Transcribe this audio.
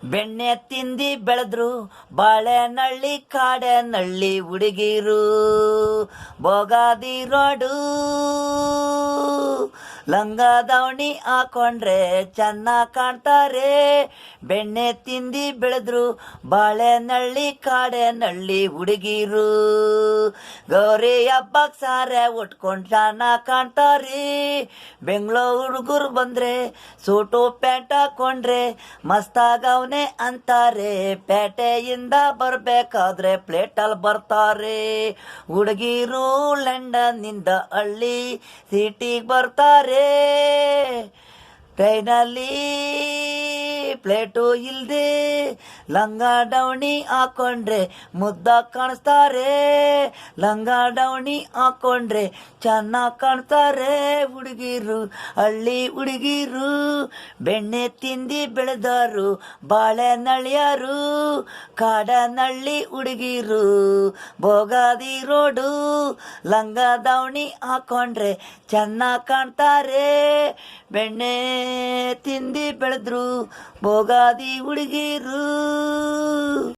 ಬೆಣ್ಣೆ ತಿಂದಿ ಬೆಳೆದ್ರು ಬಾಳೆ ನಳ್ಳಿ ಕಾಡೆ ನಳ್ಳಿ ಹುಡುಗಿರು ಬೋಗಾದಿ ರೋಡು ಲಂಗ ದಾವಣಿ ಹಾಕೊಂಡ್ರೆ ಚೆನ್ನ ಕಾಣ್ತಾರೆ. ಬೆಣ್ಣೆ ತಿಂದಿ ಬೆಳೆದ್ರು ಬಾಳೆ ನಳ್ಳಿ ಕಾಡೆ ನಳ್ಳಿ ಹುಡುಗಿರು ಗೌರಿ ಹಬ್ಬಕ್ಕೆ ಸಾರೆ ಉಟ್ಕೊಂಡು ಚೆನ್ನಾಗಿ ಕಾಣ್ತಾರಿ. ಬೆಂಗಳೂರು ಹುಡುಗರು ಬಂದ್ರೆ ಸೂಟು ಪ್ಯಾಂಟ್ ಹಾಕೊಂಡ್ರೆ ಮಸ್ತಾಗವ್ನೆ ಅಂತಾರೆ. ಪೇಟೆಯಿಂದ ಬರ್ಬೇಕಾದ್ರೆ ಪ್ಲೇಟಲ್ಲಿ ಬರ್ತಾರೆ. ಹುಡುಗಿರು ಲಂಡನ್ನಿಂದ ಹಳ್ಳಿ ಸಿಟಿಗೆ ಬರ್ತಾರೆ. ಟ್ರೈನಲ್ಲಿ ಪ್ಲೇಟು ಇಲ್ದೆ ಲಂಗ ಡೌಣಿ ಹಾಕೊಂಡ್ರೆ ಮುದ್ದ ಕಾಣಿಸ್ತಾರೆ. ಲಂಗ ಡೌಣಿ ಹಾಕೊಂಡ್ರೆ ಚೆನ್ನಾಗಿ ಕಾಣ್ತಾರೆ. ಹುಡುಗಿರು ಹಳ್ಳಿ ಹುಡುಗಿರು ಬೆಣ್ಣೆ ತಿಂದಿ ಬೆಳೆದಾರು ಬಾಳೆ ನಳಿಯರು ಕಾಡ ನಳ್ಳಿ ಹುಡುಗಿರು ಬೋಗಾದಿ ರೋಡು ಲಂಗ ದಾವಣಿ ಹಾಕೊಂಡ್ರೆ ಚೆನ್ನಾಗಿ ಕಾಣ್ತಾರೆ. ಬೆಣ್ಣೆ ತಿಂದಿ ಬೆಳೆದ್ರು ಬೋಗಾದಿ ಹುಡುಗಿರು.